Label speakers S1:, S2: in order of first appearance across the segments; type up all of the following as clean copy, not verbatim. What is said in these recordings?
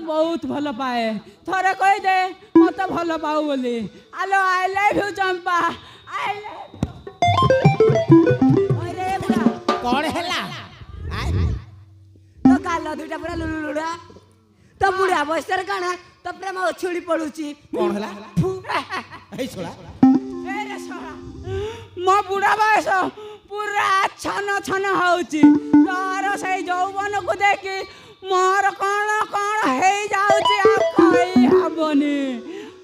S1: बहुत भल पाए थरे कही दे मत भल पाऊ बोली आलो आई लव यू चंपा आई अरे बुढ़ा
S2: कौन हैला
S3: तो गाल दुटा पूरा लुलुलुड़ा तो बुढ़ा बसर काना तो प्रेम उछुड़ी पड़ुची
S2: कौन हैला ए छोड़ा
S1: ए रे छोड़ा मो बुढ़ा बयस पूरा छन छन होउची तोर से यौवन को देखी मोर कौन कौन हे जाउची आ कहि हबनी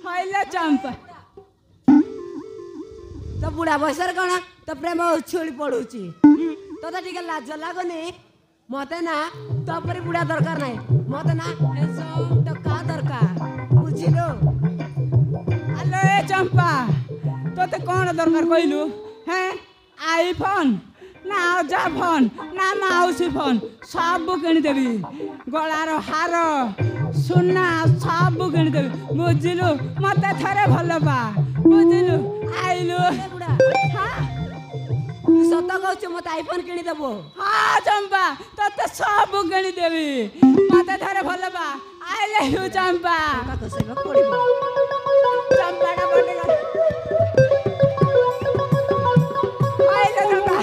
S1: हइले चंपा
S3: तो बुढ़ा बसर काना तो प्रेम उछुड़ी पड़ुची तो टिके लाज लागनी मते ना तो पर बुढ़ा दरकार नाही मते ना हेसम टका दरकार बुझिलो
S1: आलो ए चंपा तोते कौन दरकार कइलु हैं आईफोन ना अजा फोन ना माउसी फोन सब किणी देवी गलार हार सुना सब किणी देवी बुझिलु मते थरे भल पा बुझिलु आइलु
S3: बुढ़ा हां सत कहछ मते आईफोन किणी देबो
S1: हाँ चंपा तोते सब किणी देवी मते थरे भल पा आइले यू चंपा
S3: कसैबा पड़िबो
S1: चंपाटा बटे आइले चंपा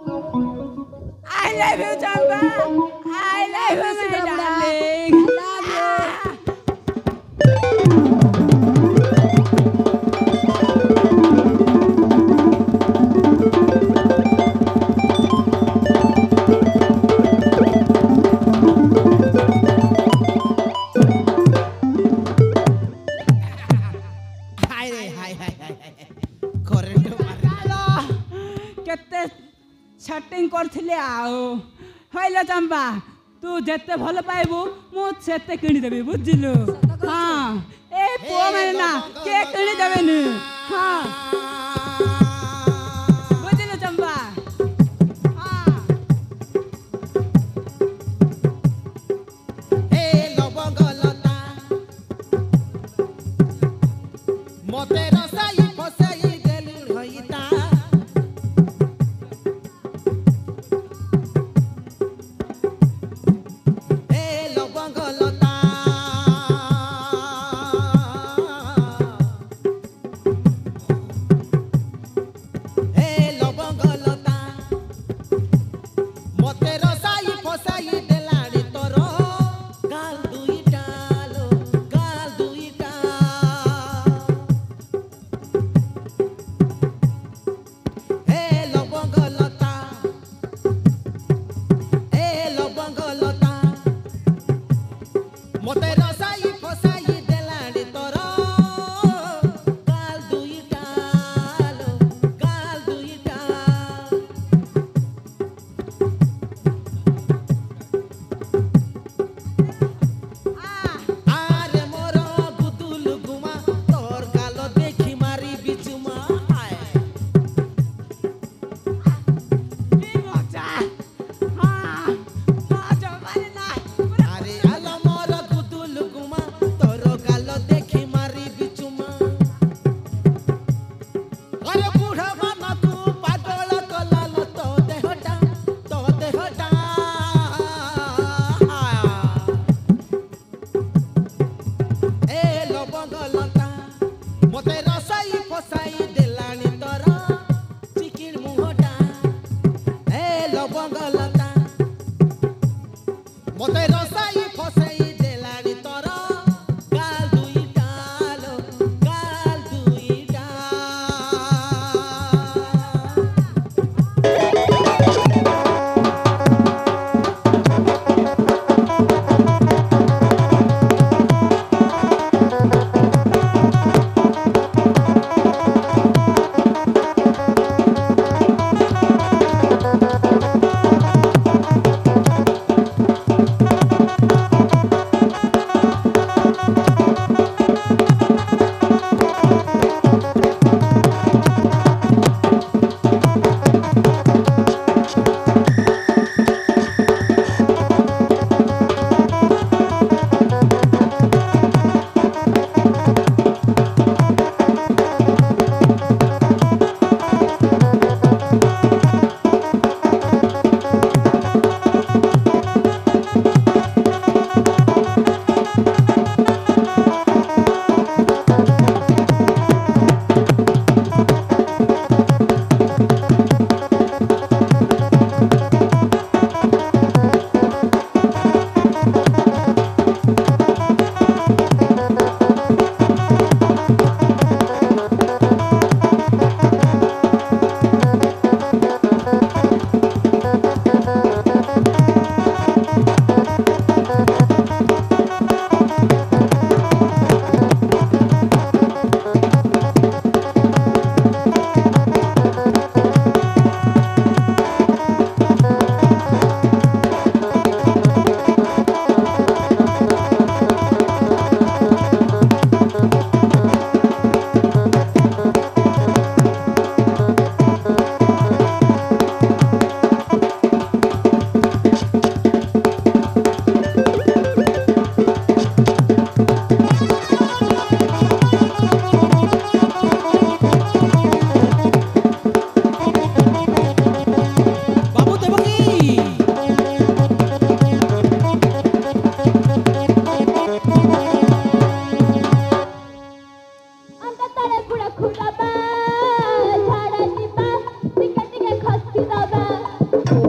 S1: I love you, Chamba. I love you, my darling.
S3: love you.
S2: हाय रे हाय हाय हाय करंट मार
S1: केते सेटिंग करथिले आओ हइले चंपा तू जेते भल पाइबू मु सेते किणी देबी बुझिलु हां ए पो माने ना के किणी देबेनी हां बुझिलु चंपा हां
S2: ए लबंगलता मते रसाई फसाई देलु हइता ए लबंगलता ए लबंगलता मते रसाई फसाई देलाड़ी तोर गाल दुईटा लो गाल दुईटा ए लबंगलता मते रसाई फसाई देलाड़ी तोर गाल दुईटा लो गाल दुईटा आरे मोर गुदुल गुमा तोर गाल देखी मारी बिचुमा आए
S1: की मजा हां मजा माने ना
S2: अरे आलो मोर गुदुल गुमा तोर गाल देखी मारी बिचुमा अरे बूढ़ा माना तू पागल कलाल तो देहटा ए लबंगलता मते रसाई फसाई देलानी तोरा चिकिर मुहटा ए लबंगलता मते रसाई फसाई देलानी तोरा गाल दुईटा लो गाल दुईटा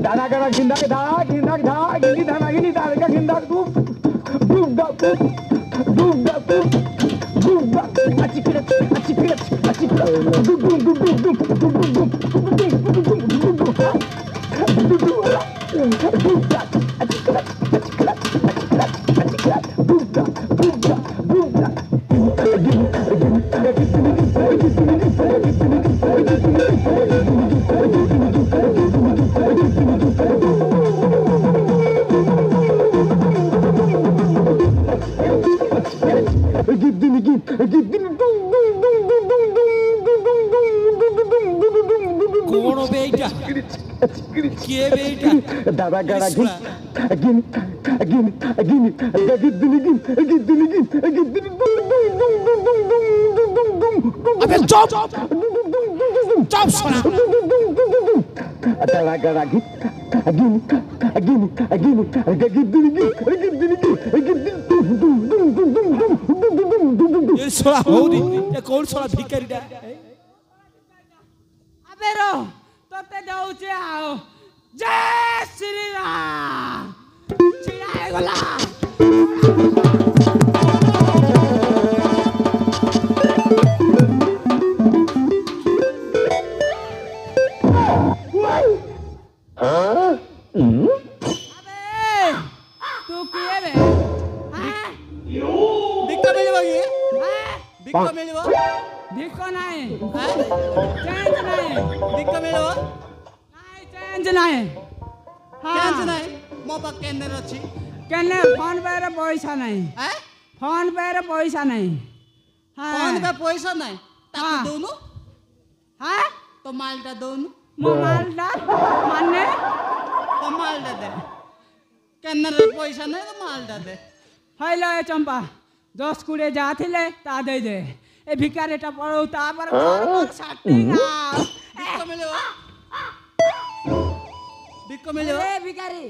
S4: दाना करा गिंदा के धा गिंदी धाना गिनी दाल का गिंदा तू डूब
S2: कौन बेटा के बेटा
S4: दादा गड़ा
S2: अबे चुप चुप सुना
S4: दादा गड़ा
S2: ये सोला होदी ये कौन सोला भिखारीटा
S1: अबे रो तोते जाऊचे आओ जय श्री राम चिड़ाए गला अबे तू किए बे हाँ
S2: भिक्का मिलवा ये
S1: हाँ
S2: भिक्का मिलवा
S1: भिक्को नहीं
S2: हाँ
S1: चेंज नहीं
S2: भिक्का मिलवा
S1: नहीं चेंज नहीं
S2: चेंज नहीं मो पा केंद्र अछि
S1: केने फोन पे रे पैसा नहीं
S2: हैं
S1: फोन पे रे पैसा नहीं
S2: फोन पे पैसा नहीं ताको
S1: हाँ।
S2: दोनु
S1: हाँ
S2: तो मालटा दोनु
S1: मोबाइल दा माने
S2: तो मालटा दे केंद्र रे पैसा नहीं तो मालटा दे
S1: हेलो ए चंपा 10 कुड़े जाथिले ता दे दे ए भिकारीटा पड़ौ ता पर सेटिंग आ
S2: भिक्का मिलवा भिक्का मिलवा
S3: ए भिखारी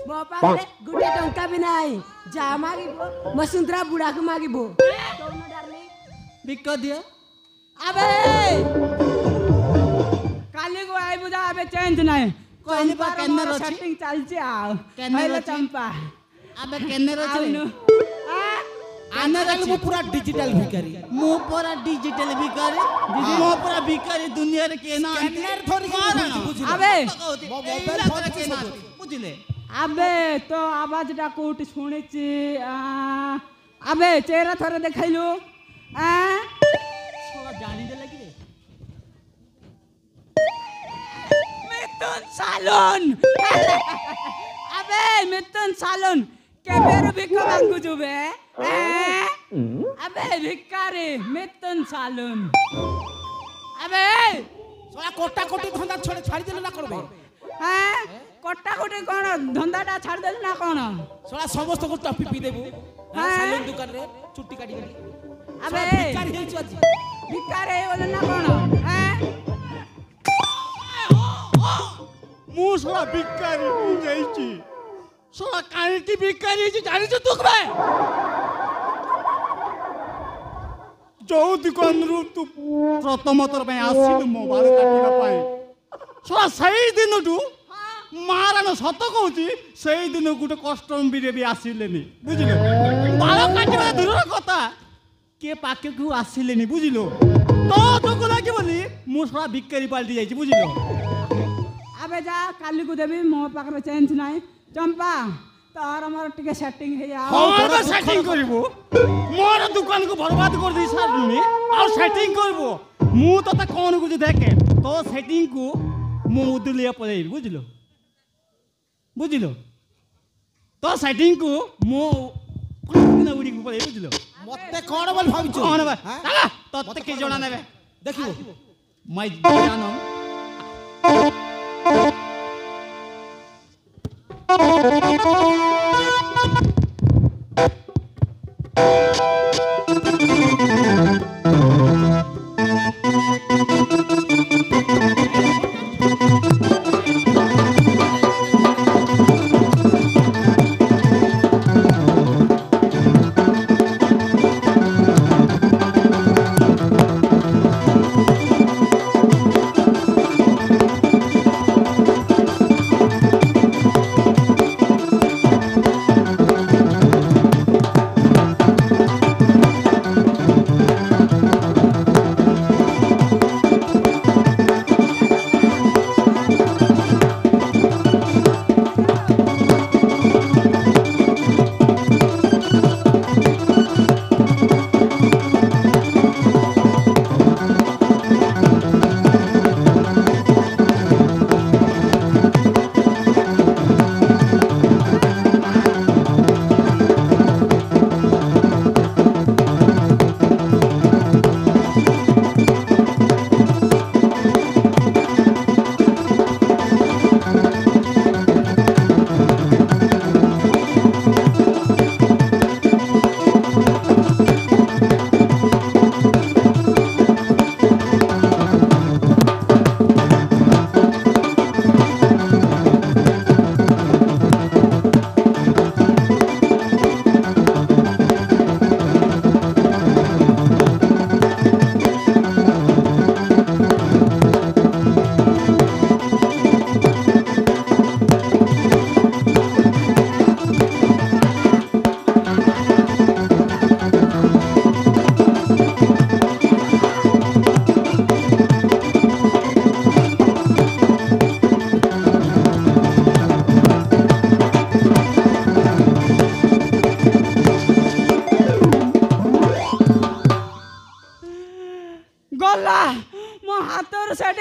S3: ମୋ ପାଖରେ ଗୋଟେ ଟଙ୍କା ବି ନାହିଁ ଯାହା ମାଗିବ ବସୁନ୍ଧରା ବୁଢ଼ାକୁ ମାଗିବ କହୁନ ଡାର୍ଲିଂ
S2: भिक्का दिया
S1: अबे काली को आई बुझा अबे चेंज नहीं
S2: कहली बा केने रछि
S1: सेटिंग चलछि आ
S2: केने
S1: हेलो
S2: रछि?
S1: चंपा
S2: अबे केने रे
S1: आउनु
S2: आने वाले वो पूरा डिजिटल भिखारी मो पूरा डिजिटल भिखारी मो पूरा भिखारी दुनिया रे केना स्कैनर थोड़ी
S1: अबे
S2: मोबाइल फोन केना बुझिले
S1: अबे तो आवाज डा कोट सुनेछि अबे चेहरा थोड़ा देखाइलु
S2: छोरा जानी दे लगी रे
S1: मिथुन सालोन अबे मिथुन सालोन केबेर भिक्का मांगु जुबे अबे भिखारी मिथुन सालोन अबे
S2: छोरा कोटा कोटी धंदा छोड़े छाड़ी देले ना करबे
S1: कटा कोटी कोन धंदाटा छाड़ देल ना कोन
S2: छोरा समस्त को टपी पी देबू
S1: हाँ।
S2: सैलून दुकान रे चुट्टी काटी काटी
S1: अबे
S2: भिखारी हेइ अछि
S1: भिखारी बोले ना कोन
S2: मु छोरा भिखारी मु जाईची छोरा काईटी भिखारी छी जानि छ दुखबे जो दुकान रु तू प्रथम थर पे आसिलु मो बाल काटिबा पाई छोरा सही दिनटू मारान सत कहूची सही दिन गोटे कस्टमर भी आसिलेनी बुझिलो बाल काटिबा दूर कथा के पाके को आसिलेनी बुझिलो तो जोको लागि बोली मु छोरा भिखारी पाल्टी जाईची बुझिलो
S1: अबे जा काली को देबी मो पाखरे चेंज नाही चंपा तार हमर टिके सेटिंग हे यार
S2: और सेटिंग करबो मोर दुकान को बर्बाद कर दी सारनी और सेटिंग करबो मु तो ता कोन को देखे तो सेटिंग को मु उदलिया पड़े बुझिलो बुझिलो तो सेटिंग को मु कोन उडी को पड़े बुझिलो
S5: मते कोन बोल भाबिछु
S2: कोन बा ताला तते के जणा नेबे देखिबो मै जानम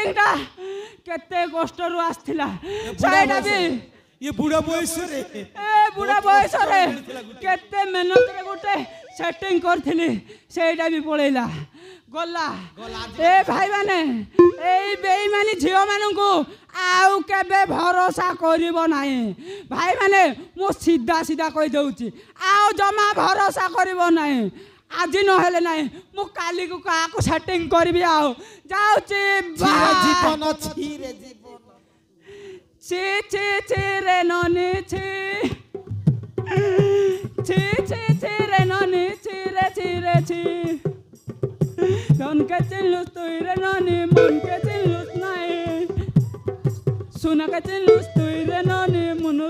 S1: ସେଟିଂଟା କେତେ କଷ୍ଟରୁ ଆସିଥିଲା ସେଇଟା ବି
S5: ये बुढ़ा बयस रे
S1: ଏ ବୁଢ଼ା ବୟସରେ କେତେ ମେହନତରେ ଗୋଟେ ସେଟିଂ କରିଥିଲି ସେଇଟା ବି ପଳେଇଲା ଗଲା ଏ ଭାଇମାନେ ଏଇ ବେଇମାନି ଝିଅମାନଙ୍କୁ ଆଉ କେବେ ଭରସା କରିବ ନାହିଁ ଭାଇମାନେ ମୁଁ ସିଧା ସିଧା କହିଦେଉଛି ଆଉ ଜମା ଭରସା କରିବ ନାହିଁ ଆଜି ନହେଲେ ନାହିଁ ମୁଁ କାଲିକୁ କାହାକୁ ସେଟିଂ କରିବି ଆଉ ଯାଉଛି
S5: जीवन छी रे जीवन
S1: ছি ছি ছি রে ননি ছি ছি ছি ছি রে ননি ছি রে ছি ধনকে চিনলুস তুই রে ননি মনকে চিনলুস নাই সুনাকে চিনলুস তুই রে ননি মন